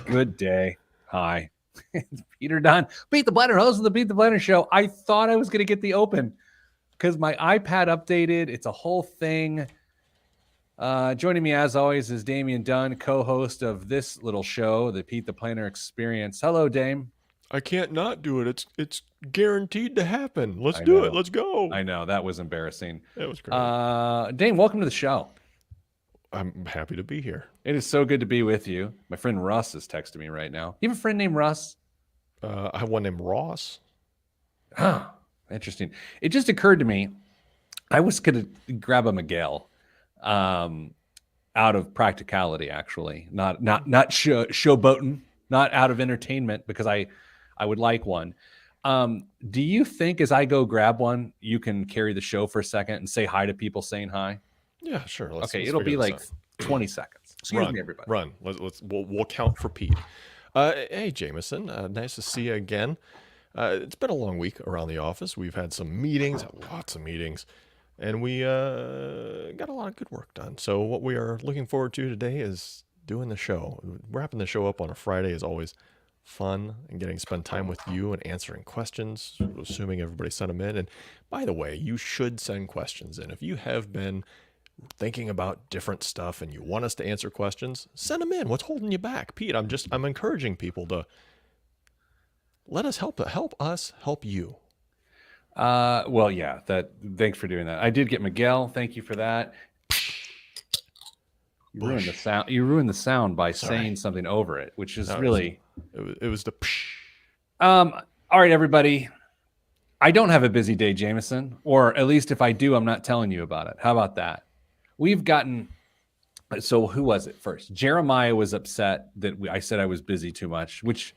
Good day. Hi. It's Peter Dunn. Beat the Blender, host of the Beat the Blender show. I thought I was going to get the open because my iPad updated. It's a whole thing. Joining me, as always, is Damian Dunn, co-host of this little show, the Pete the Planner Experience. Hello, Dame. I can't not do it. It's guaranteed to happen. Let's do it. Let's go. I know. That was embarrassing. That was great. Dame, welcome to the show. I'm happy to be here. It is so good to be with you. My friend Russ is texting me right now. You have a friend named Russ? I have one named Ross. Huh. Interesting. It just occurred to me, I was going to grab a Miguel out of practicality, actually. Not showboating, not out of entertainment, because I would like one. Do you think as I go grab one, you can carry the show for a second and say hi to people saying hi? Yeah, sure. It'll be like 20 seconds. Excuse me, everybody. Run. We'll count for Pete. Hey, Jameson. Nice to see you again. It's been a long week around the office. We've had some meetings, lots of meetings, and we got a lot of good work done. So what we are looking forward to today is doing the show. Wrapping the show up on a Friday is always fun, and getting to spend time with you and answering questions, assuming everybody sent them in. And by the way, you should send questions in. If you have been thinking about different stuff and you want us to answer questions, send them in. What's holding you back? Pete, I'm encouraging people to let us help us help you. Well, yeah, thanks for doing that. I did get Miguel. Thank you for that. You ruined the sound by saying something over it, which is really it was the all right, everybody. I don't have a busy day, Jameson, or at least if I do, I'm not telling you about it. How about that? We've gotten, so who was it first? Jeremiah was upset that I said I was busy too much, which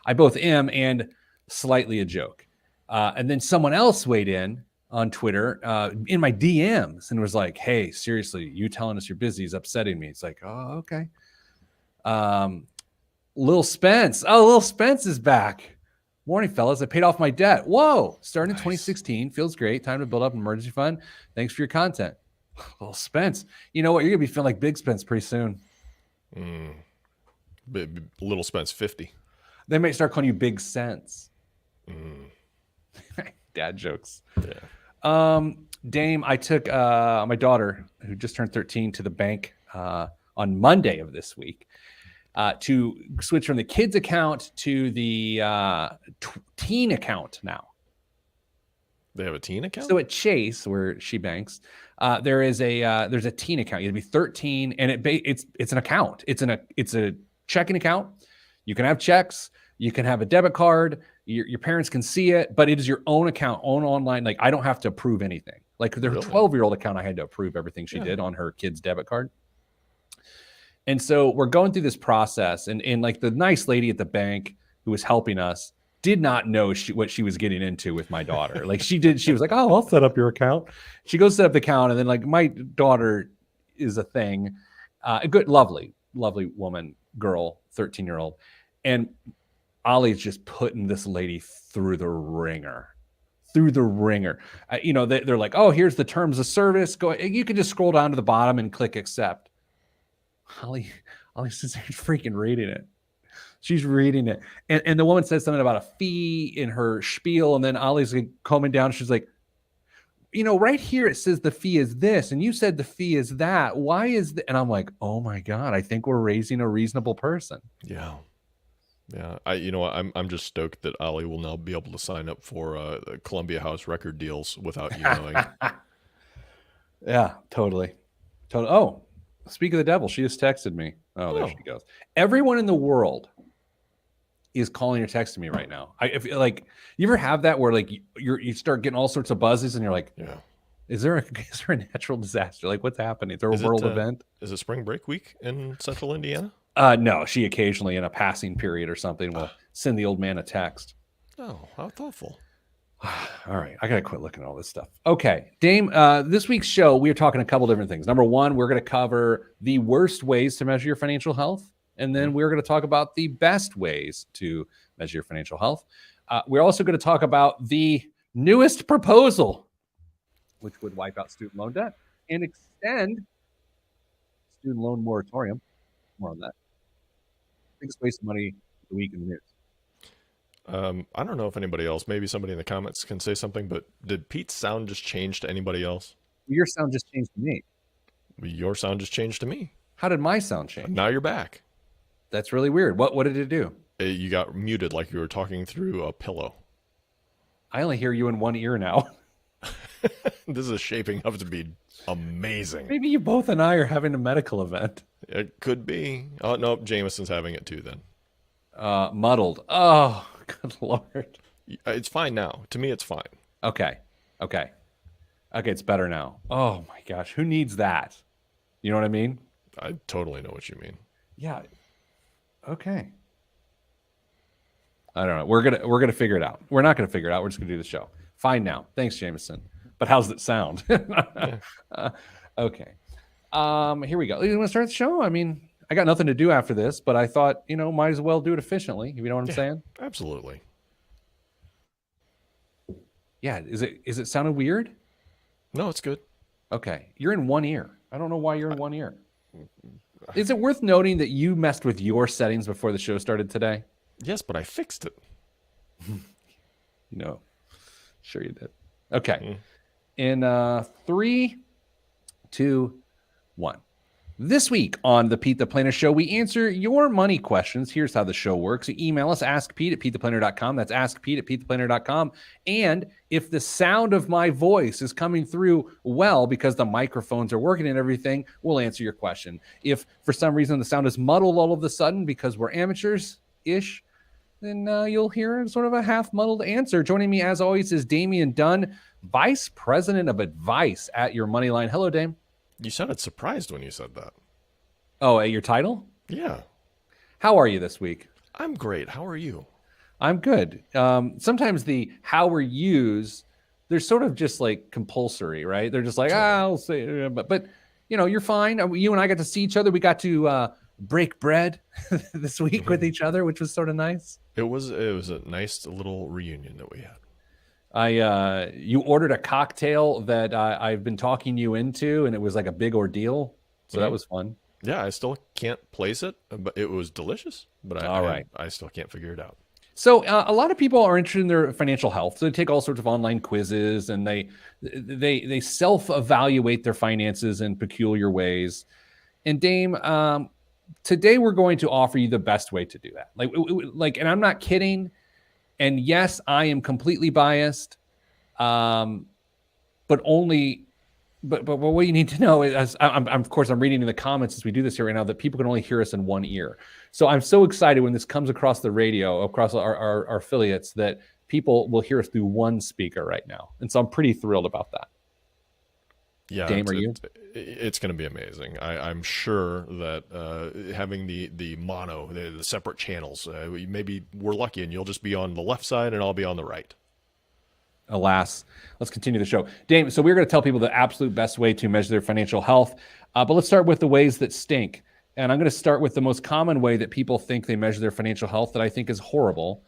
I both am and slightly a joke. And then someone else weighed in on Twitter in my DMs and was like, hey, seriously, you telling us you're busy is upsetting me. It's like, oh, okay. Lil Spence. Oh, Lil Spence is back. Morning, fellas. I paid off my debt. Whoa. Starting in 2016. Feels great. Time to build up an emergency fund. Thanks for your content. Well, Spence, you know what? You're going to be feeling like Big Spence pretty soon. Little Spence 50. They might start calling you Big Sense. Dad jokes. Yeah. Dame, I took my daughter, who just turned 13, to the bank on Monday of this week to switch from the kids account to the teen account now. They have a teen account? So at Chase, where she banks, there's a teen account. You have to be 13, and it's an account. It's a checking account. You can have checks. You can have a debit card. Your parents can see it, but it is your own account, own online. Like, I don't have to approve anything. Like their 12-year-old account, I had to approve everything she did on her kid's debit card. And so we're going through this process, and like the nice lady at the bank who was helping us did not know what she was getting into with my daughter. Like she was like, oh, I'll set up your account. She goes set up the account. And then like my daughter is a thing, a good, lovely woman, girl, 13-year-old. And Ollie's just putting this lady through the ringer. They're like, oh, here's the terms of service. Go. You can just scroll down to the bottom and click accept. Ollie's just freaking reading it. She's reading it. And the woman says something about a fee in her spiel. And then Ollie's like combing down. She's like, right here it says the fee is this. And you said the fee is that. Why is that? And I'm like, oh my God, I think we're raising a reasonable person. Yeah. Yeah. I'm just stoked that Ollie will now be able to sign up for the Columbia House record deals without you knowing. Yeah, totally. Oh, speak of the devil, she just texted me. Oh, there she goes. Everyone in the world is calling or texting me right now. I feel like, you ever have that where like you start getting all sorts of buzzes and you're like, yeah, is there a natural disaster? Like, what's happening? Is there a world event? Is it spring break week in central Indiana? No, she occasionally in a passing period or something will send the old man a text. Oh, how thoughtful. All right, I gotta quit looking at all this stuff. Okay, Dame, this week's show, we are talking a couple different things. Number one, we're gonna cover the worst ways to measure your financial health. And then we're going to talk about the best ways to measure your financial health. We're also going to talk about the newest proposal, which would wipe out student loan debt and extend student loan moratorium more on that. Biggest waste of money of the week in the news. I don't know if anybody else, maybe somebody in the comments can say something, but did Pete's sound just change to anybody else? Your sound just changed to me. Your sound just changed to me. How did my sound change? Now you're back. That's really weird. What did it do? You got muted like you were talking through a pillow. I only hear you in one ear now. This is shaping up to be amazing. Maybe you both and I are having a medical event. It could be. Oh, no, Jameson's having it too then. Muddled. Oh, good Lord. It's fine now. To me, it's fine. Okay. It's better now. Oh my gosh. Who needs that? You know what I mean? I totally know what you mean. Yeah. Okay. I don't know. We're gonna figure it out. We're not gonna figure it out. We're just gonna do the show. Fine now. Thanks, Jameson. But how's it sound? Okay. Here we go. You want to start the show? I mean, I got nothing to do after this, but I thought, might as well do it efficiently. You know what I'm saying? Absolutely. Yeah. Is it sounded weird? No, it's good. Okay. You're in one ear. I don't know why you're in one ear. Is it worth noting that you messed with your settings before the show started today? Yes, but I fixed it. No. Sure you did. Okay. In 3, 2, 1. This week on the Pete the Planner Show, we answer your money questions. Here's how the show works. You email us, askpete@petetheplanner.com. That's askpete@petetheplanner.com. And if the sound of my voice is coming through well because the microphones are working and everything, we'll answer your question. If for some reason the sound is muddled all of a sudden because we're amateurs-ish, then you'll hear sort of a half-muddled answer. Joining me, as always, is Damian Dunn, Vice President of Advice at Your Moneyline. Hello, Dame. You sounded surprised when you said that. Oh, at your title? Yeah. How are you this week? I'm great. How are you? I'm good. Sometimes the how are yous, they're sort of just like compulsory, right? They're just like, I'll say, but you're fine. You and I got to see each other. We got to break bread this week with each other, which was sort of nice. It was a nice little reunion that we had. You ordered a cocktail that I've been talking you into, and it was like a big ordeal. So that was fun. Yeah, I still can't place it, but it was delicious. But I still can't figure it out. So a lot of people are interested in their financial health. So they take all sorts of online quizzes, and they self-evaluate their finances in peculiar ways. And Dame, today we're going to offer you the best way to do that. And I'm not kidding. And yes, I am completely biased, but what you need to know is, of course, I'm reading in the comments as we do this here right now that people can only hear us in one ear. So I'm so excited when this comes across the radio, across our affiliates, that people will hear us through one speaker right now. And so I'm pretty thrilled about that. Yeah, Dame, are you? It's going to be amazing. I'm sure that having the mono, the separate channels, maybe we're lucky and you'll just be on the left side and I'll be on the right. Alas. Let's continue the show. Dame, so we're going to tell people the absolute best way to measure their financial health. But let's start with the ways that stink. And I'm going to start with the most common way that people think they measure their financial health that I think is horrible.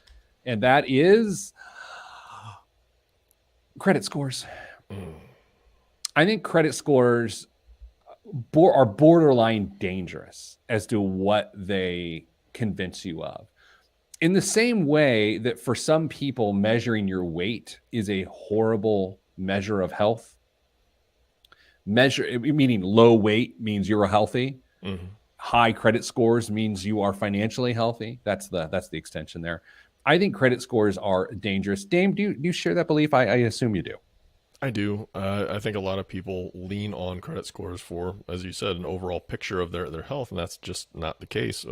And that is credit scores. I think credit scores are borderline dangerous as to what they convince you of. In the same way that for some people, measuring your weight is a horrible measure of health. Meaning low weight means you're healthy. Mm-hmm. High credit scores means you are financially healthy. That's the extension there. I think credit scores are dangerous. Dame, do you share that belief? I assume you do. I do. I think a lot of people lean on credit scores for, as you said, an overall picture of their health, and that's just not the case.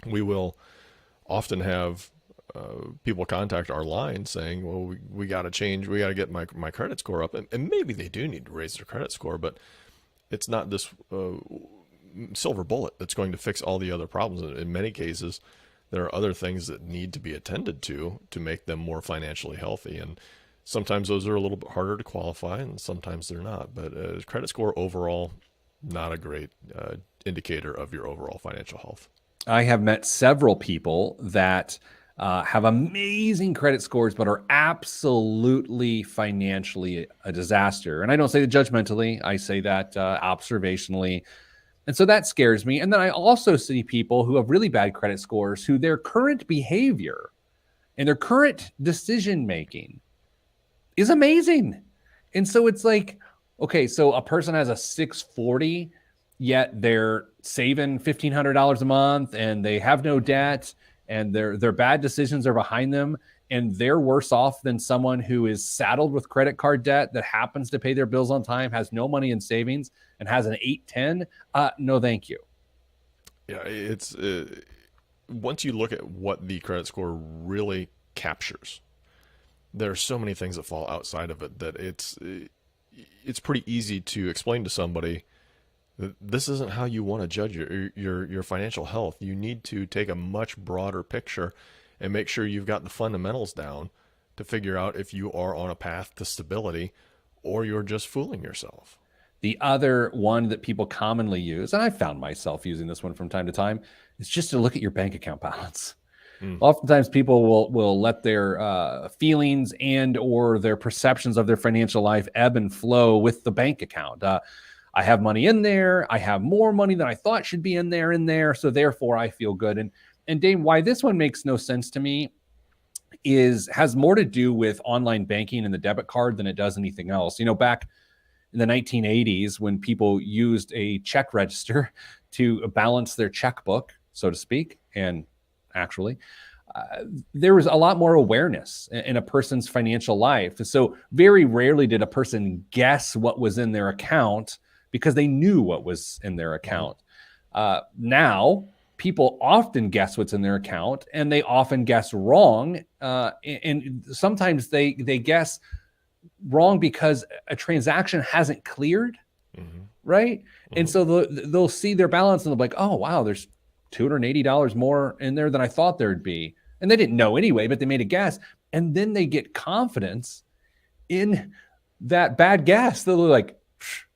We will often have people contact our line saying, well, we got to change. We got to get my credit score up. And maybe they do need to raise their credit score, but it's not this silver bullet that's going to fix all the other problems. In many cases, there are other things that need to be attended to make them more financially healthy. And sometimes those are a little bit harder to qualify, and sometimes they're not. But credit score overall, not a great indicator of your overall financial health. I have met several people that have amazing credit scores, but are absolutely financially a disaster. And I don't say that judgmentally. I say that observationally. And so that scares me. And then I also see people who have really bad credit scores who their current behavior and their current decision making is amazing. And so it's like, okay, so a person has a 640, yet they're saving $1,500 a month and they have no debt and their bad decisions are behind them, and they're worse off than someone who is saddled with credit card debt that happens to pay their bills on time, has no money in savings, and has an 810. No, thank you. Yeah, it's once you look at what the credit score really captures, there are so many things that fall outside of it that it's pretty easy to explain to somebody that this isn't how you want to judge your financial health. You need to take a much broader picture and make sure you've got the fundamentals down to figure out if you are on a path to stability or you're just fooling yourself. The other one that people commonly use, and I found myself using this one from time to time, is just to look at your bank account balance. Oftentimes people will let their feelings and or their perceptions of their financial life ebb and flow with the bank account. I have money in there. I have more money than I thought should be in there. So therefore I feel good. And Dave, why this one makes no sense to me has more to do with online banking and the debit card than it does anything else. Back in the 1980s, when people used a check register to balance their checkbook, so to speak, and actually, there was a lot more awareness in a person's financial life. So very rarely did a person guess what was in their account because they knew what was in their account. Now, people often guess what's in their account, and they often guess wrong. And sometimes they guess wrong because a transaction hasn't cleared, right? And so they'll see their balance and they'll be like, oh, wow, there's $280 more in there than I thought there'd be. And they didn't know anyway, but they made a guess. And then they get confidence in that bad guess. They're like,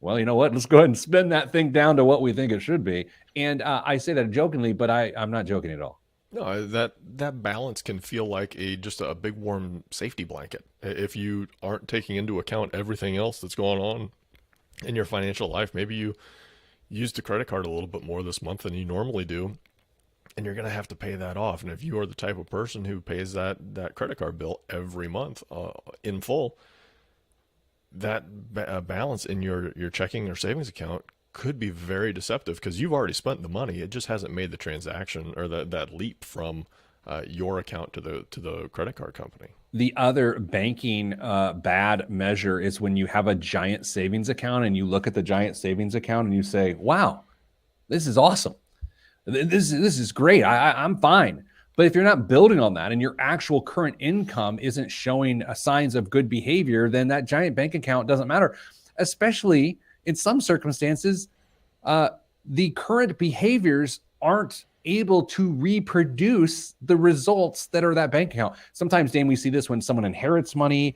well, you know what? Let's go ahead and spin that thing down to what we think it should be. And I say that jokingly, but I'm not joking at all. No, that balance can feel like just a big warm safety blanket if you aren't taking into account everything else that's going on in your financial life. Maybe you used the credit card a little bit more this month than you normally do, and you're going to have to pay that off. And if you are the type of person who pays that credit card bill every month in full, that balance in your checking or savings account could be very deceptive because you've already spent the money. It just hasn't made the transaction or that leap from your account to the credit card company. The other banking bad measure is when you have a giant savings account and you look at the giant savings account and you say, wow, this is awesome. This is great. I'm fine. But if you're not building on that and your actual current income isn't showing signs of good behavior, then that giant bank account doesn't matter, especially in some circumstances. The current behaviors aren't able to reproduce the results that are that bank account. Sometimes, Dan, we see this when someone inherits money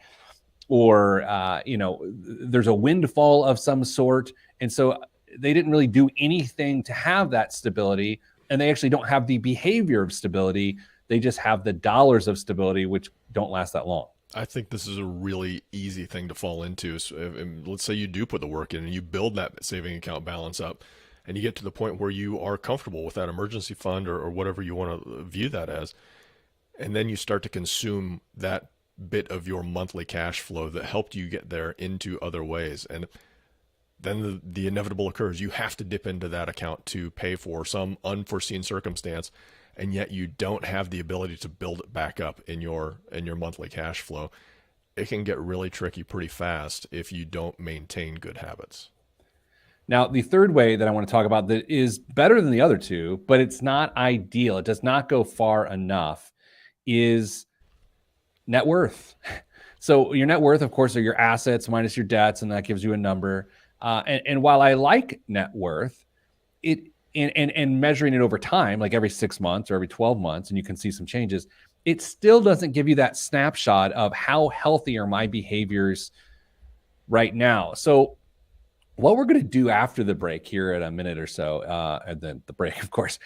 or, there's a windfall of some sort. And so they didn't really do anything to have that stability. And they actually don't have the behavior of stability. They just have the dollars of stability, which don't last that long. I think this is a really easy thing to fall into. So let's say you do put the work in and you build that saving account balance up and you get to the point where you are comfortable with that emergency fund or whatever you want to view that as. And then you start to consume that bit of your monthly cash flow that helped you get there into other ways. And then the inevitable occurs. You have to dip into that account to pay for some unforeseen circumstance, and yet you don't have the ability to build it back up in your monthly cash flow. It can get really tricky pretty fast if you don't maintain good habits. Now, the third way that I want to talk about that is better than the other two, but it's not ideal, it does not go far enough, is net worth. So your net worth, of course, are your assets minus your debts, and that gives you a number. And while I like net worth, and measuring it over time, like every 6 months or every 12 months, and you can see some changes, it still doesn't give you that snapshot of how healthy are my behaviors right now. So what we're going to do after the break here in a minute or so, and then the break, of course,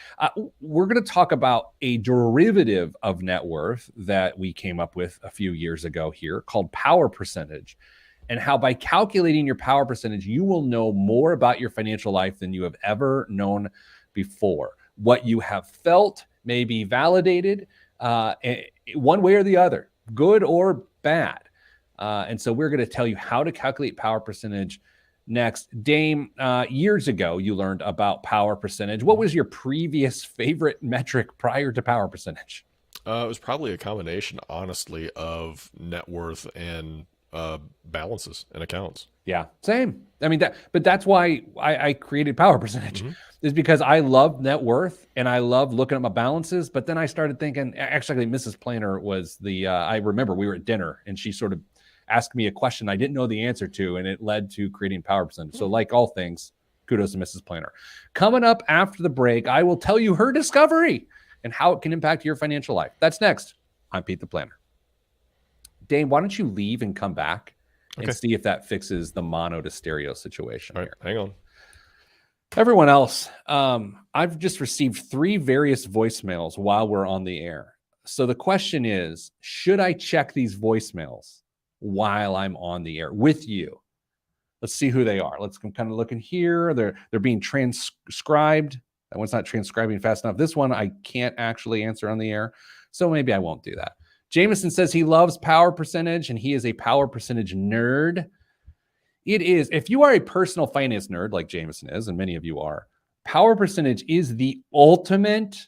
we're going to talk about a derivative of net worth that we came up with a few years ago here called power percentage. and how by calculating your power percentage, you will know more about your financial life than you have ever known before. What you have felt may be validated one way or the other, good or bad. And so we're going to tell you how to calculate power percentage next. Dame, years ago, you learned about power percentage. What was your previous favorite metric prior to power percentage? It was probably a combination, honestly, of net worth and balances and accounts. Yeah, same. I mean, but that's why I created power percentage, is because I love net worth and I love looking at my balances. But then I started thinking, actually, Mrs. Planner was I remember we were at dinner and she sort of asked me a question I didn't know the answer to, and it led to creating power percentage. So like all things, kudos to Mrs. Planner. Coming up after the break, I will tell you her discovery and how it can impact your financial life. That's next. I'm Pete the Planner. Dane, why don't you leave and come back and see if that fixes the mono to stereo situation All right, hang on. Everyone else, I've just received 3 various voicemails while we're on the air. So the question is, should I check these voicemails while I'm on the air with you? Let's see who they are. Let's kind of look in here. They're being transcribed. That one's not transcribing fast enough. This one I can't actually answer on the air, so maybe I won't do that. Jameson says he loves power percentage and he is a power percentage nerd. It is. If you are a personal finance nerd like Jameson is, and many of you are, power percentage is the ultimate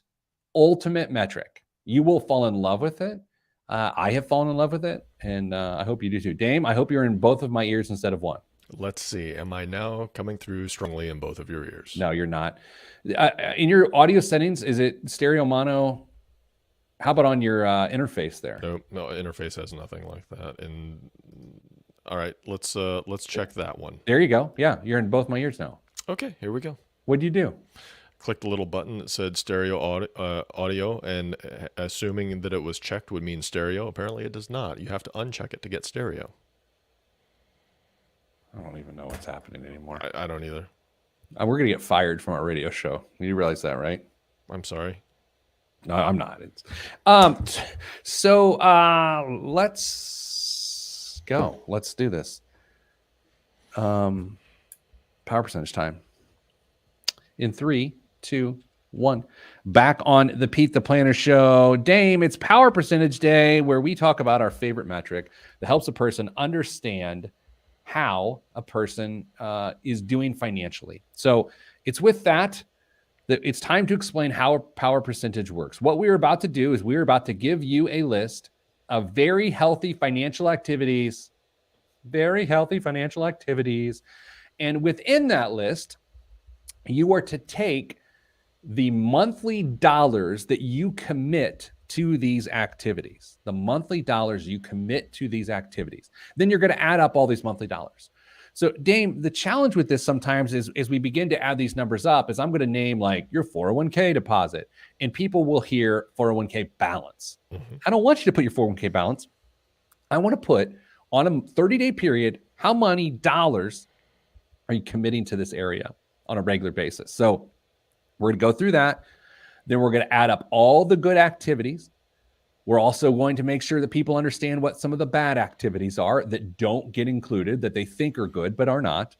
metric. You will fall in love with it. I have fallen in love with it, and I hope you do too. Dame, I hope you're in both of my ears instead of one. Let's see. Am I now coming through strongly in both of your ears? No, you're not. In your audio settings, is it stereo mono? How about on your interface there? No, interface has nothing like that. And all right, let's check that one. There you go. Yeah, you're in both my ears now. Okay, here we go. What do you do? Click the little button that said stereo audio, and assuming that it was checked would mean stereo. Apparently, it does not. You have to uncheck it to get stereo. I don't even know what's happening anymore. I don't either. We're gonna get fired from our radio show. You realize that, right? I'm sorry. No, I'm not. So let's go. Let's do this. Power percentage time. In 3, 2, 1. Back on the Pete the Planner Show. Dame, it's Power Percentage Day, where we talk about our favorite metric that helps a person understand how a person is doing financially. So it's with that it's time to explain how power percentage works. What we're about to do is we're about to give you a list of very healthy financial activities. And within that list, you are to take the monthly dollars that you commit to these activities, the monthly dollars you commit to these activities. Then you're going to add up all these monthly dollars. So Dame, the challenge with this sometimes is as we begin to add these numbers up is I'm going to name like your 401k deposit and people will hear 401k balance. Mm-hmm. I don't want you to put your 401k balance. I want to put on a 30-day period, how many dollars are you committing to this area on a regular basis? So we're going to go through that. Then we're going to add up all the good activities. We're also going to make sure that people understand what some of the bad activities are that don't get included, that they think are good, but are not.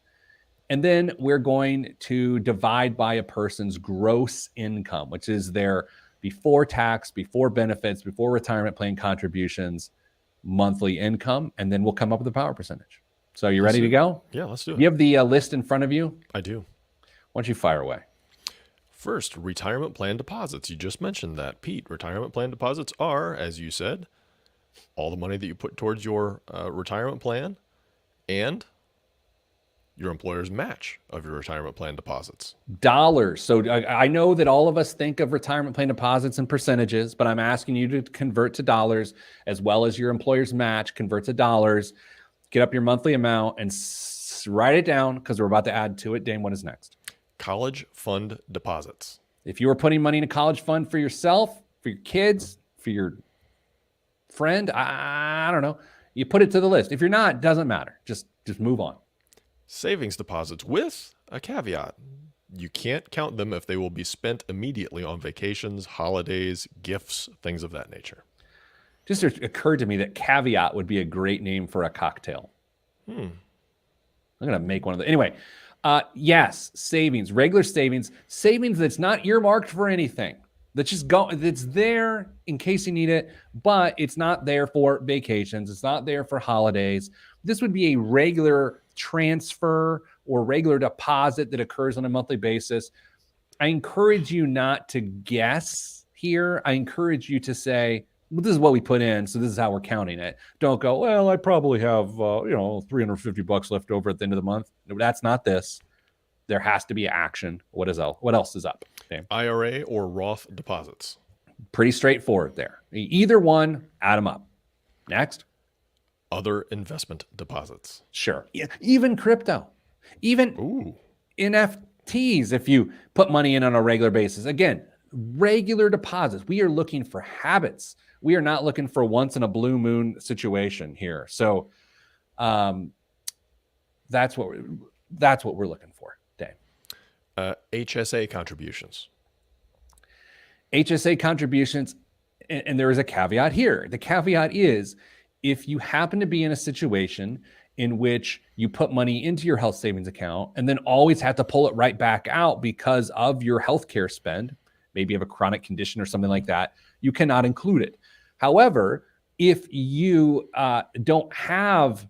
And then we're going to divide by a person's gross income, which is their before tax, before benefits, before retirement plan contributions, monthly income. And then we'll come up with a power percentage. So are you ready to go? Yeah, let's do it. You have the list in front of you? I do. Why don't you fire away? First, retirement plan deposits. You just mentioned that, Pete. Retirement plan deposits are, as you said, all the money that you put towards your retirement plan and your employer's match of your retirement plan deposits. Dollars. So I know that all of us think of retirement plan deposits in percentages, but I'm asking you to convert to dollars as well as your employer's match, convert to dollars, get up your monthly amount and write it down because we're about to add to it. Dane, what is next? College fund deposits. If you were putting money in a college fund for yourself, for your kids, for your friend, I don't know, you put it to the list. If you're not, doesn't matter. Just move on. Savings deposits with a caveat. You can't count them if they will be spent immediately on vacations, holidays, gifts, things of that nature. Just occurred to me that caveat would be a great name for a cocktail. I'm going to make one of the, anyway. Yes, savings, regular savings that's not earmarked for anything. That's there in case you need it, but it's not there for vacations. It's not there for holidays. This would be a regular transfer or regular deposit that occurs on a monthly basis. I encourage you not to guess here. I encourage you to say, well, this is what we put in, so this is how we're counting it. Don't go, well, I probably have, $350 left over at the end of the month. No, that's not this. There has to be action. What else is up? Okay. IRA or Roth deposits. Pretty straightforward there. Either one, add them up. Next. Other investment deposits. Sure. Even crypto. Even NFTs, if you put money in on a regular basis. Again, regular deposits. We are looking for habits. We are not looking for once in a blue moon situation here. So that's what we're looking for, Dave. HSA contributions. HSA contributions, and there is a caveat here. The caveat is if you happen to be in a situation in which you put money into your health savings account and then always have to pull it right back out because of your healthcare spend, maybe you have a chronic condition or something like that, you cannot include it. However, if you don't have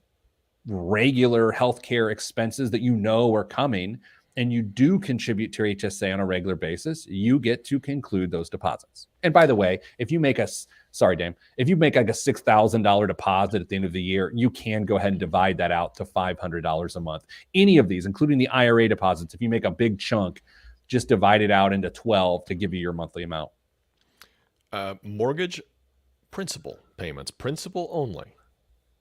regular healthcare expenses that you know are coming and you do contribute to HSA on a regular basis, you get to conclude those deposits. And by the way, if you make like a $6,000 deposit at the end of the year, you can go ahead and divide that out to $500 a month. Any of these, including the IRA deposits, if you make a big chunk, just divide it out into 12 to give you your monthly amount. Mortgage principal payments, principal only.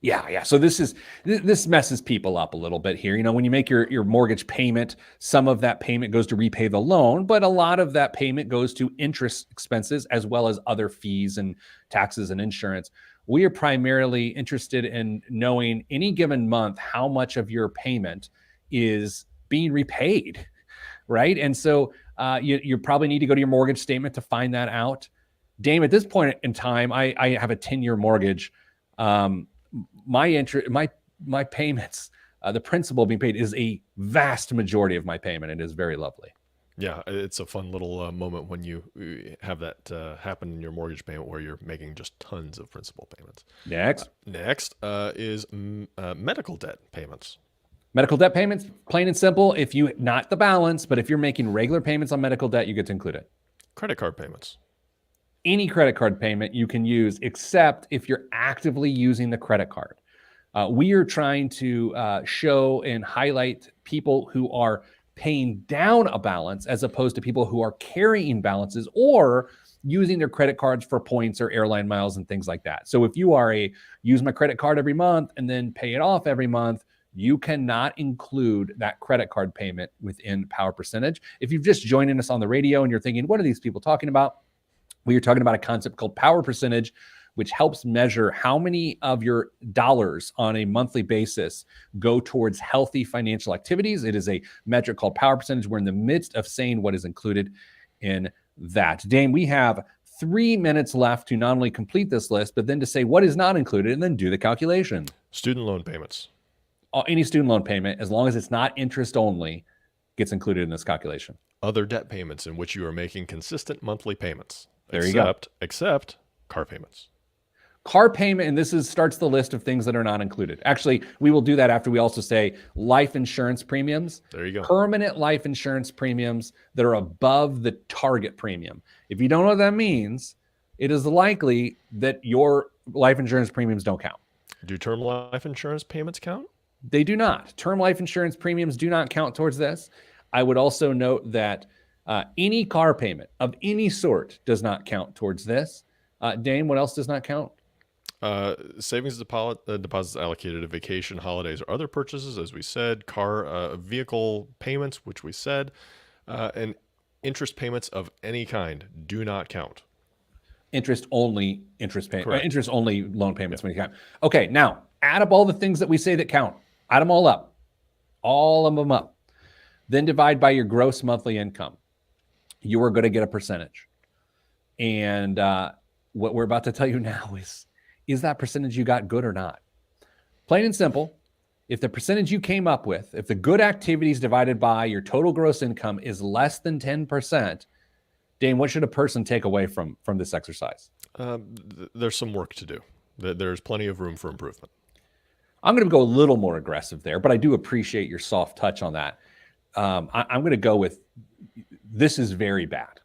Yeah. So this messes people up a little bit here. You know, when you make your mortgage payment, some of that payment goes to repay the loan, but a lot of that payment goes to interest expenses as well as other fees and taxes and insurance. We are primarily interested in knowing any given month how much of your payment is being repaid, right? And so you probably need to go to your mortgage statement to find that out. Dame, at this point in time, I have a 10-year mortgage. My payments, the principal being paid is a vast majority of my payment. It is very lovely. Yeah, it's a fun little moment when you have that happen in your mortgage payment where you're making just tons of principal payments. Next is medical debt payments. Medical debt payments, plain and simple. If you, not the balance, but if you're making regular payments on medical debt, you get to include it. Credit card payments. Any credit card payment you can use, except if you're actively using the credit card. We are trying to show and highlight people who are paying down a balance as opposed to people who are carrying balances or using their credit cards for points or airline miles and things like that. So if you are use my credit card every month and then pay it off every month, you cannot include that credit card payment within Power Percentage. If you've just joined us on the radio and you're thinking, what are these people talking about? We are talking about a concept called Power Percentage, which helps measure how many of your dollars on a monthly basis go towards healthy financial activities. It is a metric called Power Percentage. We're in the midst of saying what is included in that. Dame, we have 3 minutes left to not only complete this list, but then to say what is not included and then do the calculation. Student loan payments. Any student loan payment, as long as it's not interest only, gets included in this calculation. Other debt payments in which you are making consistent monthly payments. There you go. Except car payments. Car payment, and this starts the list of things that are not included. Actually, we will do that after we also say life insurance premiums. There you go. Permanent life insurance premiums that are above the target premium. If you don't know what that means, it is likely that your life insurance premiums don't count. Do term life insurance payments count? They do not. Term life insurance premiums do not count towards this. I would also note that any car payment of any sort does not count towards this. Dame, what else does not count? Savings deposits allocated to vacation, holidays, or other purchases, as we said. Car vehicle payments, which we said. And interest payments of any kind do not count. Interest only loan payments. Yeah. Okay, now add up all the things that we say that count. Add them all up. All of them up. Then divide by your gross monthly income. You are going to get a percentage. And what we're about to tell you now is that percentage you got good or not? Plain and simple. if the percentage you came up with, if the good activities divided by your total gross income is less than 10%, Dane, what should a person take away from this exercise? There's some work to do. There's plenty of room for improvement. I'm going to go a little more aggressive there, but I do appreciate your soft touch on that. I'm going to go with this is very bad.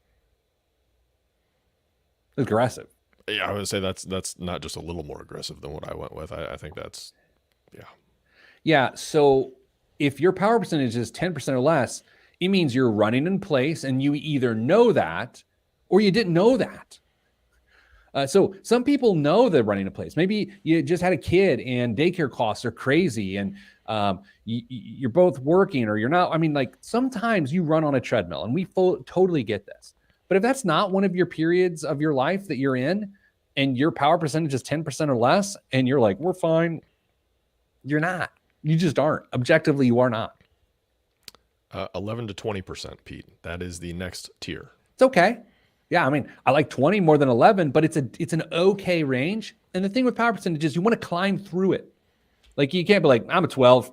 Aggressive. Yeah, I would say that's not just a little more aggressive than what I went with. I think that's, yeah. Yeah, so if your power percentage is 10% or less, it means you're running in place and you either know that or you didn't know that. So some people know they're running in place. Maybe you just had a kid and daycare costs are crazy and you're both working or you're not. I mean, like sometimes you run on a treadmill and we totally get this. But if that's not one of your periods of your life that you're in and your power percentage is 10% or less and you're like, we're fine, you're not. You just aren't. Objectively, you are not. 11 to 20%, Pete. That is the next tier. It's okay. Yeah, I mean, I like 20 more than 11, but it's an okay range. And the thing with power percentages, you want to climb through it. Like you can't be like, I'm a 12.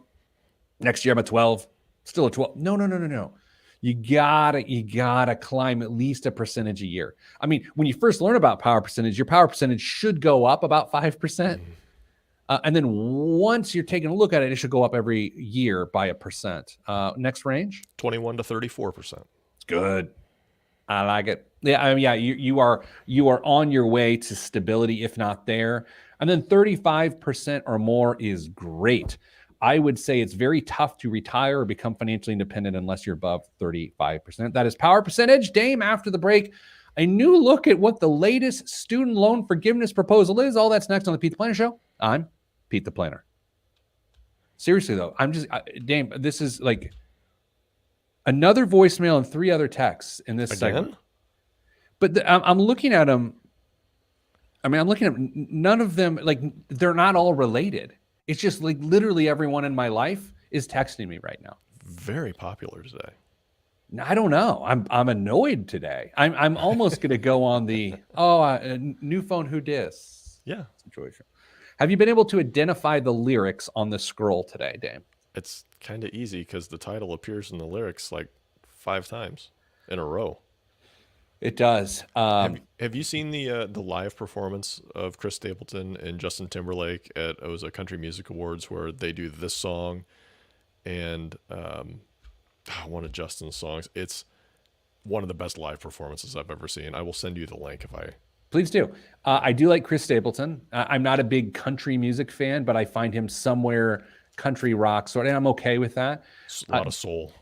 Next year I'm a 12. Still a 12. No. You gotta climb at least a percentage a year. I mean, when you first learn about power percentage, your power percentage should go up about 5%. And then once you're taking a look at it, it should go up every year by 1%. Next range? 21 to 34%. It's good. I like it. Yeah, I mean, yeah, you are on your way to stability, if not there. And then 35% or more is great. I would say it's very tough to retire or become financially independent unless you're above 35%. That is power percentage. Dame, after the break, a new look at what the latest student loan forgiveness proposal is. All that's next on the Pete the Planner Show. I'm Pete the Planner. Seriously, though, Dame, this is like another voicemail and 3 other texts in this segment. But I'm looking at them. I mean, I'm looking at none of them, like they're not all related. It's just like literally everyone in my life is texting me right now. Very popular today. I don't know. I'm annoyed today. I'm almost going to go on the new phone who dis. Yeah. Situation. Have you been able to identify the lyrics on the scroll today, Dame? It's kind of easy because the title appears in the lyrics like 5 times in a row. It does. Have you seen the live performance of Chris Stapleton and Justin Timberlake at a Country Music Awards where they do this song and one of Justin's songs? It's one of the best live performances I've ever seen. I will send you the link if I... Please do. I do like Chris Stapleton. I'm not a big country music fan, but I find him somewhere country rock sort of, and I'm okay with that. A lot of soul.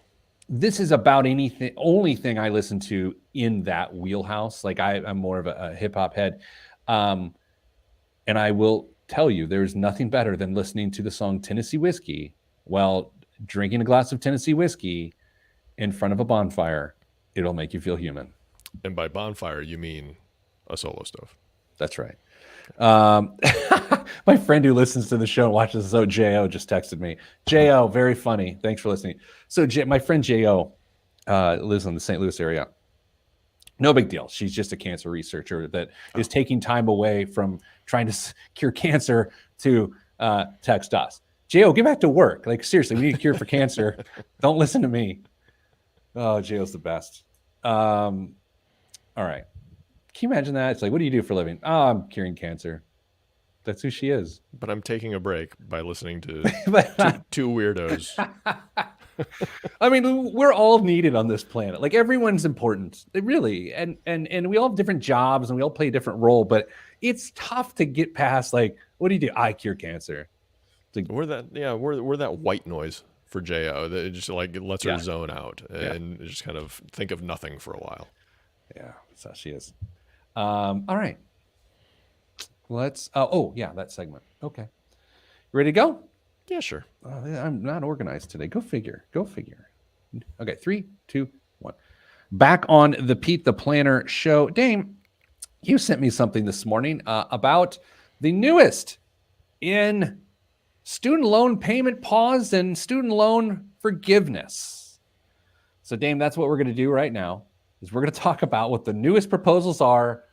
This is about only thing I listen to in that wheelhouse. Like I'm more of a hip hop head. And I will tell you, there's nothing better than listening to the song Tennessee Whiskey while drinking a glass of Tennessee whiskey in front of a bonfire. It'll make you feel human. And by bonfire, you mean a solo stove. That's right. My friend who listens to the show and watches the show, J.O., just texted me. J.O., very funny. Thanks for listening. So my friend J.O. Lives in the St. Louis area. No big deal. She's just a cancer researcher that is taking time away from trying to cure cancer to text us. J.O., get back to work. Like, seriously, we need a cure for cancer. Don't listen to me. Oh, J.O.'s the best. All right. Can you imagine that? It's like, what do you do for a living? Oh, I'm curing cancer. That's who she is. But I'm taking a break by listening to two weirdos. I mean, we're all needed on this planet. Like everyone's important, really, and we all have different jobs and we all play a different role. But it's tough to get past. Like, what do you do? I cure cancer. Like, we're that white noise for Jo that just like lets her zone out and just kind of think of nothing for a while. Yeah, that's how she is. All right. Let's. That segment. Okay. Ready to go? Yeah, sure. I'm not organized today. Go figure. Okay, 3, 2, 1. Back on the Pete the Planner Show. Dame, you sent me something this morning about the newest in student loan payment pause and student loan forgiveness. So, Dame, that's what we're going to do right now. Is we're going to talk about what the newest proposals are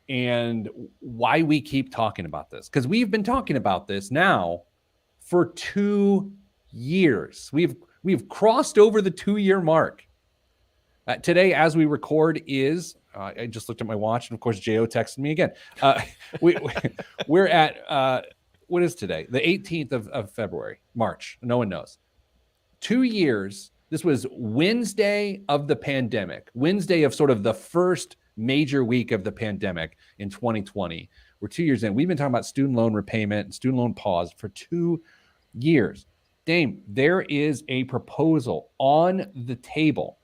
and why we keep talking about this. Because we've been talking about this now for 2 years. We've crossed over the 2-year mark. Today, as we record, is I just looked at my watch, and of course, Jo texted me again. We're at what is today? The 18th of February, March. No one knows. 2 years. This was Wednesday of the pandemic, Wednesday of sort of the first major week of the pandemic in 2020. We're 2 years in. We've been talking about student loan repayment and student loan pause for 2 years. Dame, there is a proposal on the table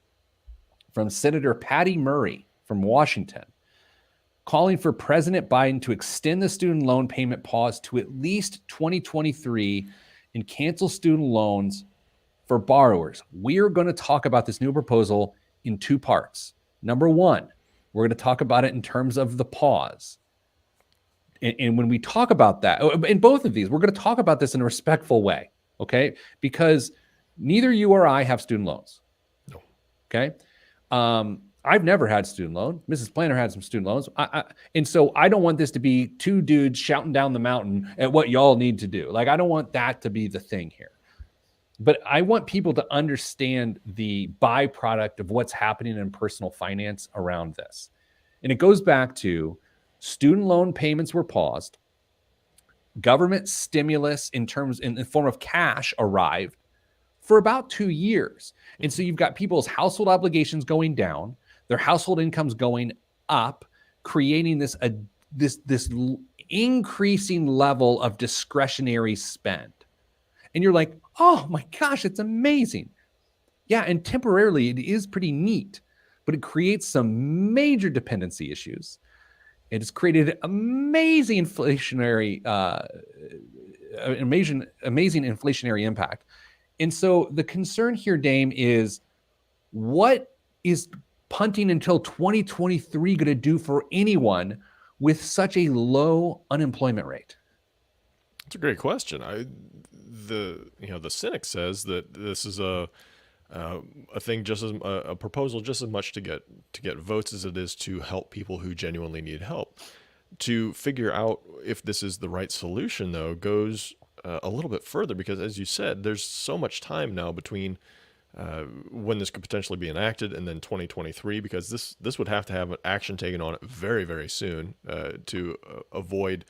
from Senator Patty Murray from Washington, calling for President Biden to extend the student loan payment pause to at least 2023 and cancel student loans for borrowers. We are going to talk about this new proposal in 2 parts. Number one, we're going to talk about it in terms of the pause. And when we talk about that, in both of these, we're going to talk about this in a respectful way, okay? Because neither you or I have student loans. No. Okay? I've never had student loan. Mrs. Planner had some student loans. And so I don't want this to be 2 dudes shouting down the mountain at what y'all need to do. Like, I don't want that to be the thing here. But I want people to understand the byproduct of what's happening in personal finance around this. And it goes back to student loan payments were paused. Government stimulus in the form of cash arrived for about 2 years. And so you've got people's household obligations going down, their household incomes going up, creating this increasing level of discretionary spend. And you're like, oh my gosh, it's amazing. Yeah, and temporarily it is pretty neat, but it creates some major dependency issues. It has created amazing inflationary, amazing inflationary impact. And so the concern here, Dame, is what is punting until 2023 going to do for anyone with such a low unemployment rate? It's a great question. The cynic says that this is a thing, just as a proposal, just as much to get votes as it is to help people who genuinely need help. To figure out if this is the right solution, though, goes a little bit further, because, as you said, there's so much time now between when this could potentially be enacted and then 2023, because this would have to have an action taken on it very, very soon to avoid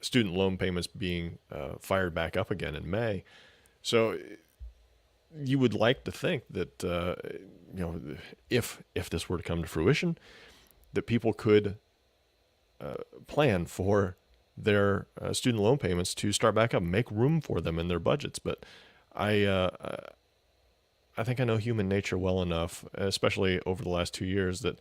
student loan payments being fired back up again in May. So you would like to think that if this were to come to fruition, that people could plan for their student loan payments to start back up, make room for them in their budgets. But I think I know human nature well enough, especially over the last 2 years, that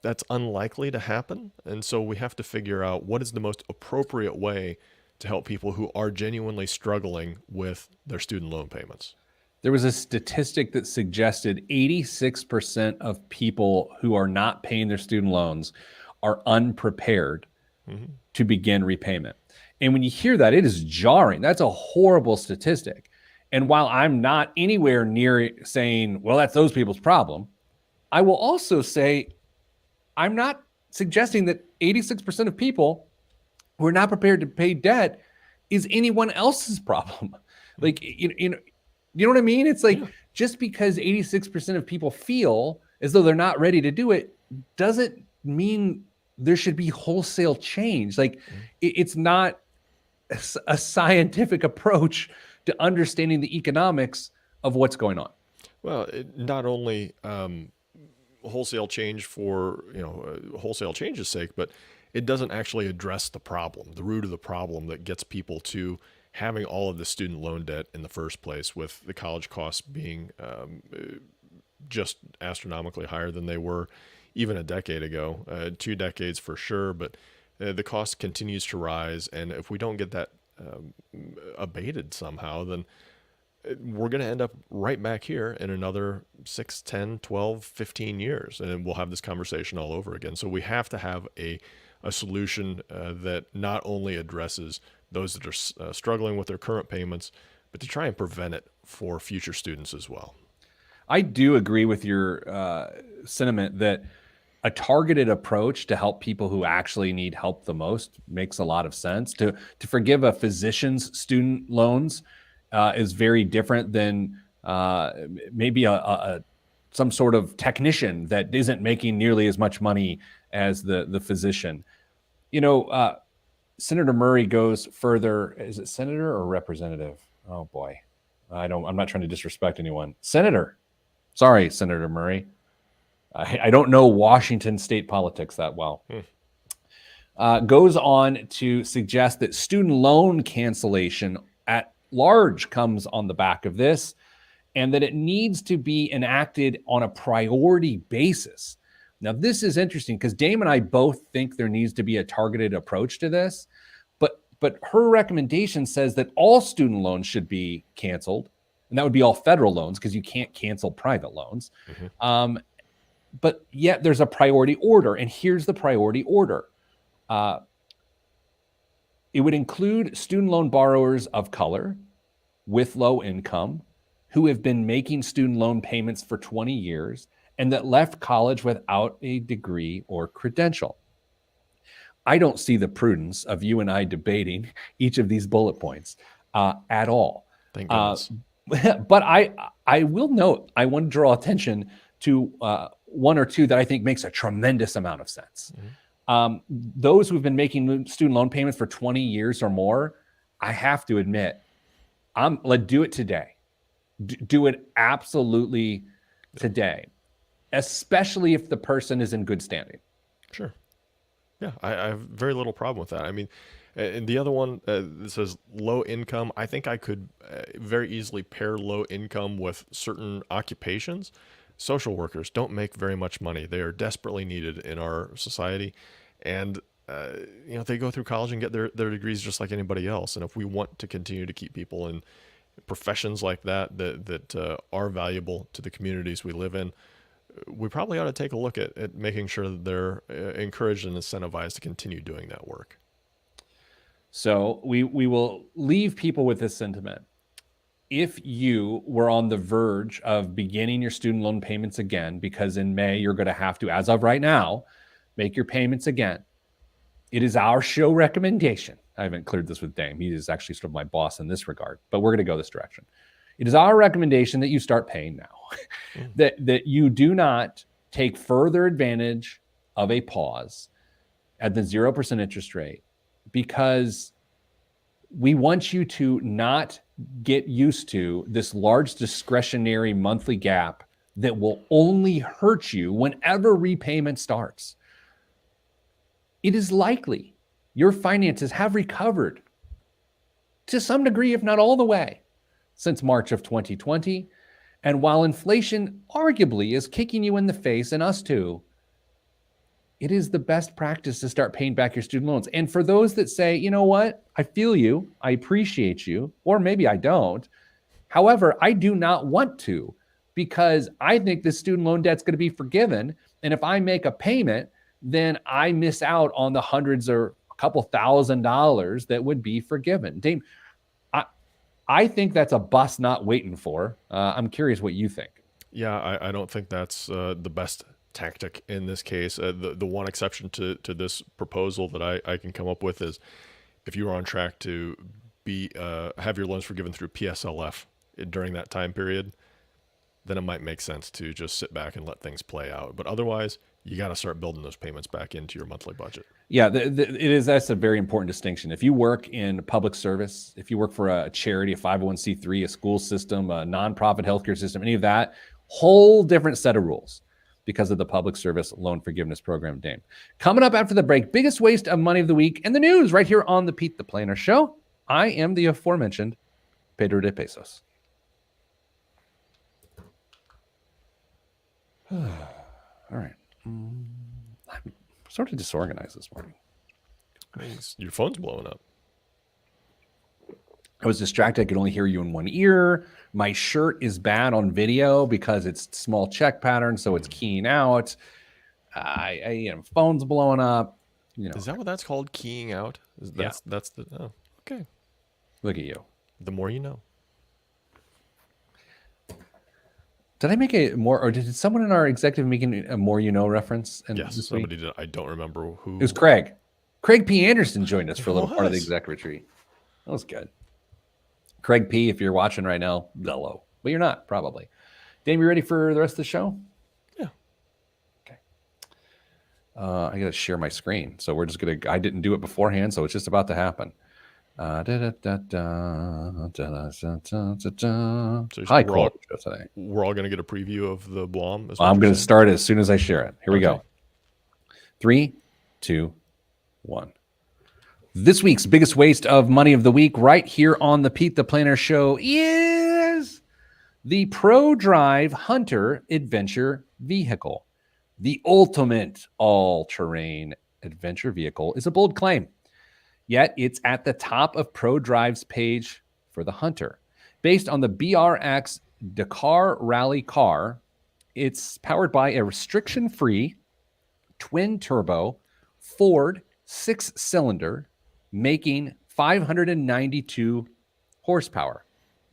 that's unlikely to happen. And so we have to figure out what is the most appropriate way to help people who are genuinely struggling with their student loan payments. There was a statistic that suggested 86% of people who are not paying their student loans are unprepared to begin repayment. And when you hear that, it is jarring. That's a horrible statistic. And while I'm not anywhere near saying, well, that's those people's problem, I will also say I'm not suggesting that 86% of people who are not prepared to pay debt is anyone else's problem. Like, you know what I mean? It's like, just because 86% of people feel as though they're not ready to do it doesn't mean there should be wholesale change. Like, it's not a scientific approach to understanding the economics of what's going on. Well, not only wholesale change for wholesale change's sake, but it doesn't actually address the problem, the root of the problem that gets people to having all of the student loan debt in the first place, with the college costs being just astronomically higher than they were even a decade ago, 2 decades for sure. But the cost continues to rise, and if we don't get that abated somehow, then we're going to end up right back here in another 6, 10, 12, 15 years, and we'll have this conversation all over again. So we have to have a solution that not only addresses those that are struggling with their current payments, but to try and prevent it for future students as well. I do agree with your sentiment that a targeted approach to help people who actually need help the most makes a lot of sense. To forgive a physician's student loans is very different than maybe some sort of technician that isn't making nearly as much money as the physician. Senator Murray goes further. Is it senator or representative? Oh boy, I'm not trying to disrespect anyone. Senator. Sorry, Senator Murray. I don't know Washington state politics that well. Goes on to suggest that student loan cancellation at large comes on the back of this, and that it needs to be enacted on a priority basis. Now, this is interesting because Dame and I both think there needs to be a targeted approach to this, but her recommendation says that all student loans should be canceled, and that would be all federal loans because you can't cancel private loans. But yet there's a priority order, and here's the priority order. It would include student loan borrowers of color with low income who have been making student loan payments for 20 years and that left college without a degree or credential. I don't see the prudence of you and I debating each of these bullet points at all. Thank goodness. But I will note, I want to draw attention to one or two that I think makes a tremendous amount of sense. Those who've been making student loan payments for 20 years or more, I have to admit, let's do it today. Do it absolutely today, especially if the person is in good standing. Sure. Yeah, I have very little problem with that. I mean, and the other one that says low income, I think I could very easily pair low income with certain occupations. Social workers don't make very much money. They are desperately needed in our society. And, they go through college and get their degrees just like anybody else. And if we want to continue to keep people in professions like that are valuable to the communities we live in, we probably ought to take a look at making sure that they're encouraged and incentivized to continue doing that work. So we will leave people with this sentiment. If you were on the verge of beginning your student loan payments again, because in May you're going to have to, as of right now, make your payments again, it is our show recommendation. I haven't cleared this with Dame. He is actually sort of my boss in this regard, but we're going to go this direction. It is our recommendation that you start paying now, that you do not take further advantage of a pause at the 0% interest rate, because we want you to not get used to this large discretionary monthly gap that will only hurt you whenever repayment starts. It is likely your finances have recovered to some degree, if not all the way, since March of 2020. And while inflation arguably is kicking you in the face, and us too, it is the best practice to start paying back your student loans. And for those that say, you know what, I feel you, I appreciate you, or maybe I don't. However, I do not want to, because I think the student loan debt's going to be forgiven. And if I make a payment, then I miss out on the hundreds or a couple $1,000s that would be forgiven. Dame, I think that's a bus not waiting for. I'm curious what you think. Yeah, I don't think that's the best tactic in this case. The one exception to this proposal that I can come up with is if you are on track to have your loans forgiven through PSLF during that time period, then it might make sense to just sit back and let things play out. But otherwise, you got to start building those payments back into your monthly budget. Yeah, that's a very important distinction. If you work in public service, if you work for a charity, a 501c3, a school system, a nonprofit healthcare system, any of that, whole different set of rules because of the public service loan forgiveness program, Dame. Coming up after the break, biggest waste of money of the week and the news right here on the Pete the Planner Show. I am the aforementioned Pedro de Pesos. All right. I'm sort of disorganized this morning. Your phone's blowing up. I was distracted. I could only hear you in one ear. My shirt is bad on video because it's small check pattern, so it's keying out. Phone's blowing up. Is that what that's called? Keying out? That's the. Oh, okay. Look at you. The more you know. Did I make or did someone in our executive making a more you know reference? Yes, somebody did. I don't remember who. It was Craig. Craig P. Anderson joined us for a little part of the exec retreat. That was good. Craig P, if you're watching right now, hello. But you're not, probably. Dave, you ready for the rest of the show? Yeah. Okay. I got to share my screen. So we're just going to, I didn't do it beforehand, so it's just about to happen. High quality show today. We're all going to get a preview of the Blom. I'm going to start as soon as I share it. Here we go. 3, 2, 1. This week's biggest waste of money of the week right here on the Pete the Planner Show is the ProDrive Hunter Adventure Vehicle. The ultimate all-terrain adventure vehicle is a bold claim. Yet it's at the top of ProDrive's page for the Hunter. Based on the BRX Dakar Rally car, it's powered by a restriction-free twin-turbo Ford 6-cylinder making 592 horsepower.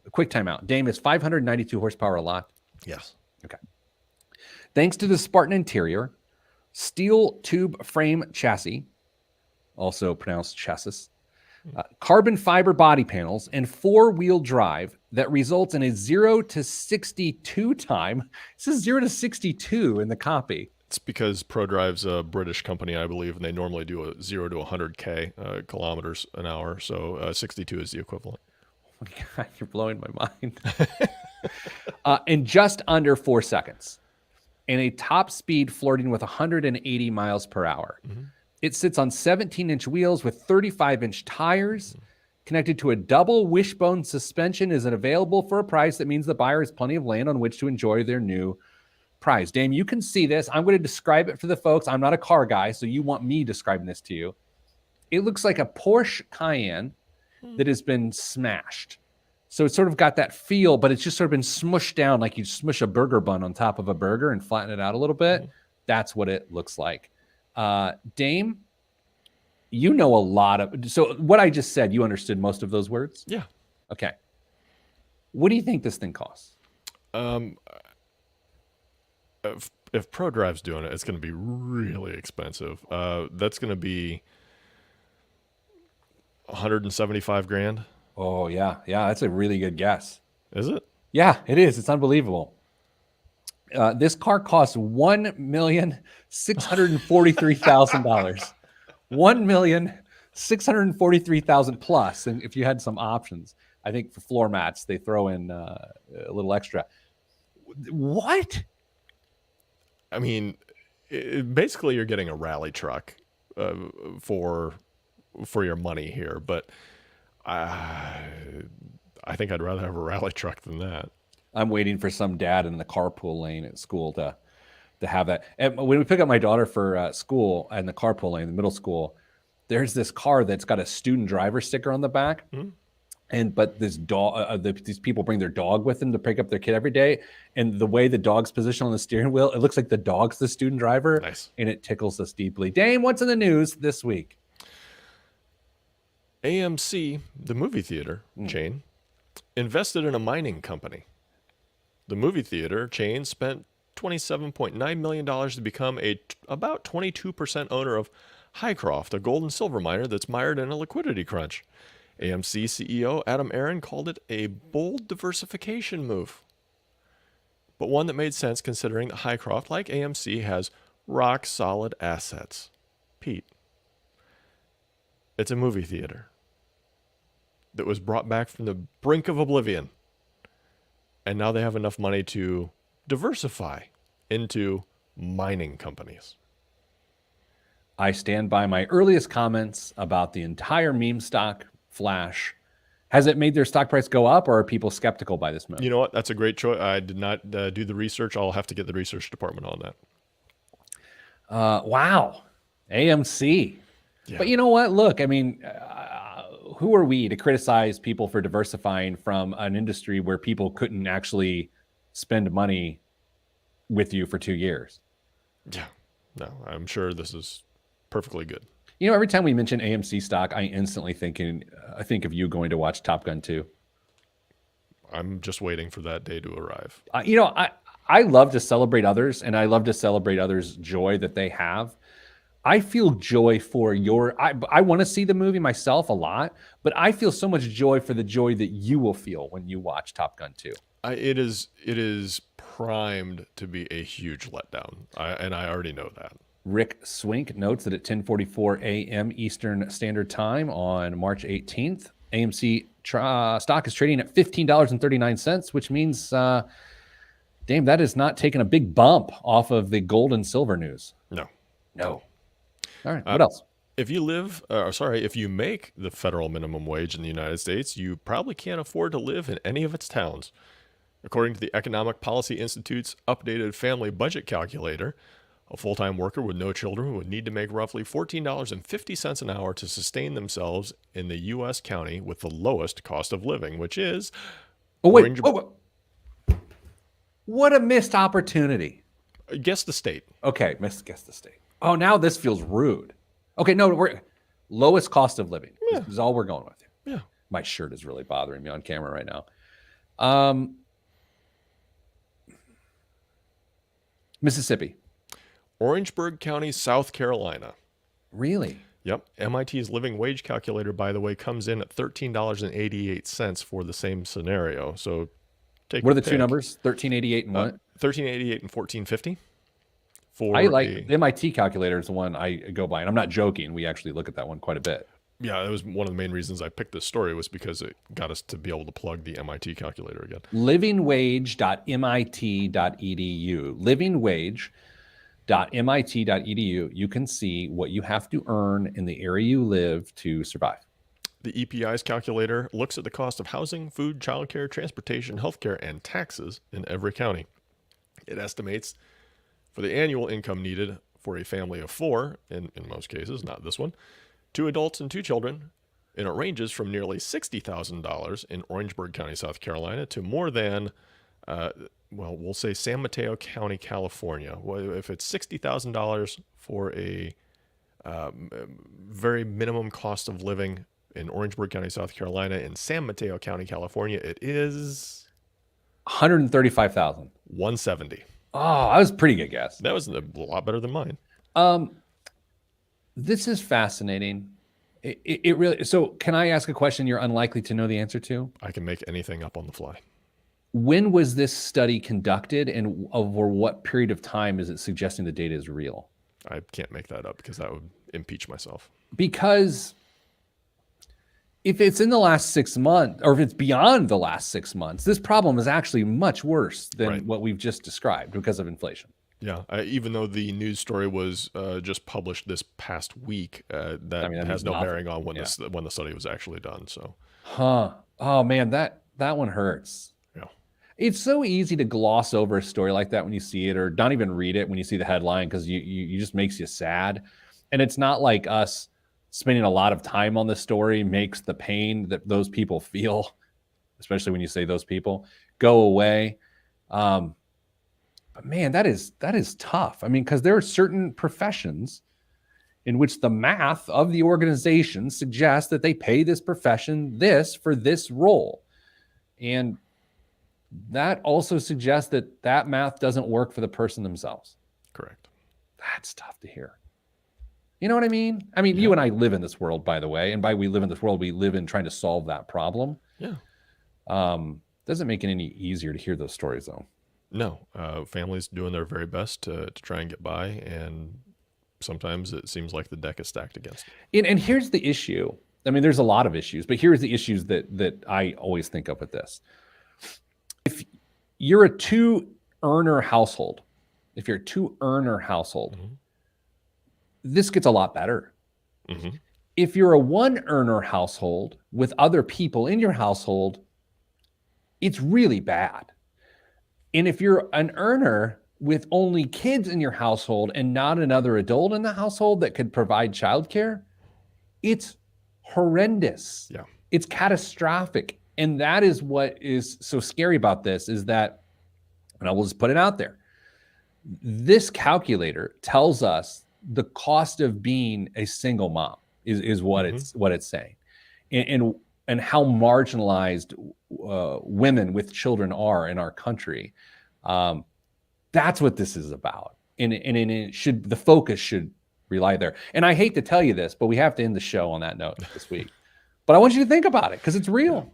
A quick timeout. Dame, is 592 horsepower a lot? Yes. Okay. Thanks to the Spartan interior, steel tube frame chassis, also pronounced chassis, carbon fiber body panels, and four-wheel drive that results in a 0 to 62 time. It says 0 to 62 in the copy. It's because ProDrive's a British company, I believe, and they normally do a 0 to 100K kilometers an hour. So 62 is the equivalent. Oh my God, you're blowing my mind. In just under 4 seconds. And a top speed flirting with 180 miles per hour. Mm-hmm. It sits on 17-inch wheels with 35-inch tires. Connected to a double wishbone suspension is available for a price that means the buyer has plenty of land on which to enjoy their new prize. Dame, you can see this. I'm going to describe it for the folks. I'm not a car guy, so you want me describing this to you. It looks like a Porsche Cayenne that has been smashed. So it's sort of got that feel, but it's just sort of been smushed down like you smush a burger bun on top of a burger and flatten it out a little bit. That's what it looks like. Dame, you know a lot of... So what I just said, you understood most of those words? Yeah. Okay. What do you think this thing costs? If ProDrive's doing it, it's going to be really expensive. That's going to be $175,000. Oh, yeah. Yeah, that's a really good guess. Is it? Yeah, it is. It's unbelievable. This car costs $1,643,000. $1,643,000 plus. And if you had some options, I think for floor mats, they throw in a little extra. What? I mean, basically you're getting a rally truck for your money here, but I think I'd rather have a rally truck than that. I'm waiting for some dad in the carpool lane at school to have that. And when we pick up my daughter for school in the carpool lane, the middle school, there's this car that's got a student driver sticker on the back. Mm-hmm. But this dog, these people bring their dog with them to pick up their kid every day. And the way the dog's positioned on the steering wheel, it looks like the dog's the student driver. Nice. And it tickles us deeply. Dame, what's in the news this week? AMC, the movie theater chain, invested in a mining company. The movie theater chain spent $27.9 million to become about 22% owner of Highcroft, a gold and silver miner that's mired in a liquidity crunch. AMC CEO Adam Aron called it a bold diversification move, but one that made sense considering that Highcroft, like AMC, has rock-solid assets. Pete, it's a movie theater that was brought back from the brink of oblivion, and now they have enough money to diversify into mining companies. I stand by my earliest comments about the entire meme stock flash. Has it made their stock price go up, or are people skeptical by this move? You know what? That's a great choice. I did not do the research. I'll have to get the research department on that. Wow. AMC. Yeah. But you know what? Look, I mean, who are we to criticize people for diversifying from an industry where people couldn't actually spend money with you for 2 years? Yeah. No, I'm sure this is perfectly good. You know, every time we mention AMC stock, I instantly think of you going to watch Top Gun 2. I'm just waiting for that day to arrive. You know, I love to celebrate others, and I love to celebrate others' joy that they have. I feel joy for I want to see the movie myself a lot, but I feel so much joy for the joy that you will feel when you watch Top Gun 2. It is primed to be a huge letdown, and I already know that. Rick Swink notes that at 10:44 a.m. Eastern Standard Time on March 18th, AMC stock is trading at $15.39, which means, damn, that is not taking a big bump off of the gold and silver news. No. All right, what else? If you make the federal minimum wage in the United States, you probably can't afford to live in any of its towns. According to the Economic Policy Institute's updated family budget calculator, a full-time worker with no children would need to make roughly $14.50 an hour to sustain themselves in the U.S. county with the lowest cost of living, which is... Wait. What a missed opportunity. Guess the state. Okay, guess the state. Oh, now this feels rude. Okay, no, we're lowest cost of living. Yeah. This is all we're going with here. Yeah. My shirt is really bothering me on camera right now. Mississippi. Orangeburg County, South Carolina. Really? Yep. MIT's living wage calculator, by the way, comes in at $13.88 for the same scenario. So what are the two numbers? 1388 and what? 1388 and 1450. I like the MIT calculator is the one I go by, and I'm not joking. We actually look at that one quite a bit. Yeah, that was one of the main reasons I picked this story, was because it got us to be able to plug the MIT calculator again. Livingwage.mit.edu. Livingwage.mit.edu. You can see what you have to earn in the area you live to survive. The EPI's calculator looks at the cost of housing, food, childcare, transportation, healthcare, and taxes in every county. It estimates for the annual income needed for a family of four, in most cases, not this one, 2 adults and 2 children, and it ranges from nearly $60,000 in Orangeburg County, South Carolina, to more than, we'll say San Mateo County, California. Well, if it's $60,000 for a very minimum cost of living in Orangeburg County, South Carolina, in San Mateo County, California, it is $135,000. $170,000. Oh, that was a pretty good guess. That was a lot better than mine. This is fascinating. It really. So, can I ask a question you're unlikely to know the answer to? I can make anything up on the fly. When was this study conducted, and over what period of time is it suggesting the data is real? I can't make that up because that would impeach myself. Because if it's in the last 6 months, or if it's beyond the last 6 months, this problem is actually much worse than what we've just described because of inflation. Yeah, even though the news story was just published this past week, that has no bearing on when the study was actually done. So, oh man, that one hurts. Yeah, it's so easy to gloss over a story like that when you see it, or not even read it when you see the headline, because you just makes you sad. And it's not like us spending a lot of time on the story makes the pain that those people feel, especially when you say those people, go away. But man, that is tough. I mean, because there are certain professions in which the math of the organization suggests that they pay this profession this for this role. And that also suggests that math doesn't work for the person themselves. Correct. That's tough to hear. You know what I mean? I mean, you and I live in this world, by the way. And by we live in this world, we live in trying to solve that problem. Yeah. Doesn't make it any easier to hear those stories, though. No. Families doing their very best to try and get by. And sometimes it seems like the deck is stacked against them. And here's the issue. I mean, there's a lot of issues, but here's the issues that I always think of with this. If you're a 2-earner household, Mm-hmm. This gets a lot better. Mm-hmm. If you're a 1-earner household with other people in your household, it's really bad. And if you're an earner with only kids in your household and not another adult in the household that could provide childcare, it's horrendous. Yeah. It's catastrophic. And that is what is so scary about this, is that, and I will just put it out there, this calculator tells us the cost of being a single mom is what it's saying, and how marginalized women with children are in our country. That's what this is about, and the focus should rely there. And I hate to tell you this, but we have to end the show on that note this week. But I want you to think about it because it's real.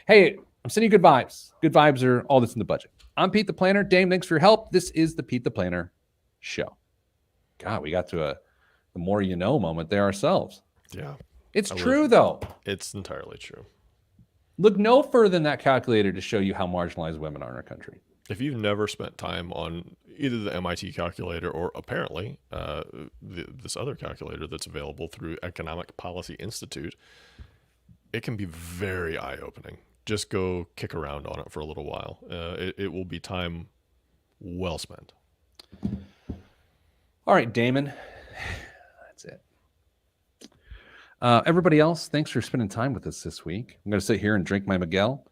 Hey, I'm sending you good vibes. Good vibes are all that's in the budget. I'm Pete the Planner. Dame, thanks for your help. This is the Pete the Planner show. God, we got to the more you know moment there ourselves. Yeah. It's true, though. It's entirely true. Look no further than that calculator to show you how marginalized women are in our country. If you've never spent time on either the MIT calculator or apparently this other calculator that's available through Economic Policy Institute, it can be very eye-opening. Just go kick around on it for a little while. It will be time well spent. All right, Damon. That's it. Everybody else, thanks for spending time with us this week. I'm going to sit here and drink my Miguel.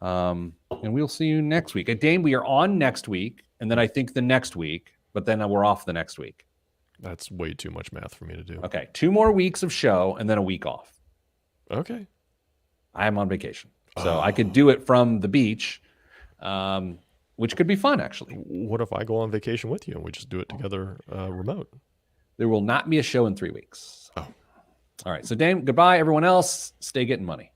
And we'll see you next week. Dame, we are on next week, and then I think the next week, but then we're off the next week. That's way too much math for me to do. Okay, 2 more weeks of show and then a week off. Okay. I am on vacation. So I could do it from the beach, which could be fun, actually. What if I go on vacation with you and we just do it together remote? There will not be a show in 3 weeks. Oh. All right. So, Dame, goodbye. Everyone else, stay getting money.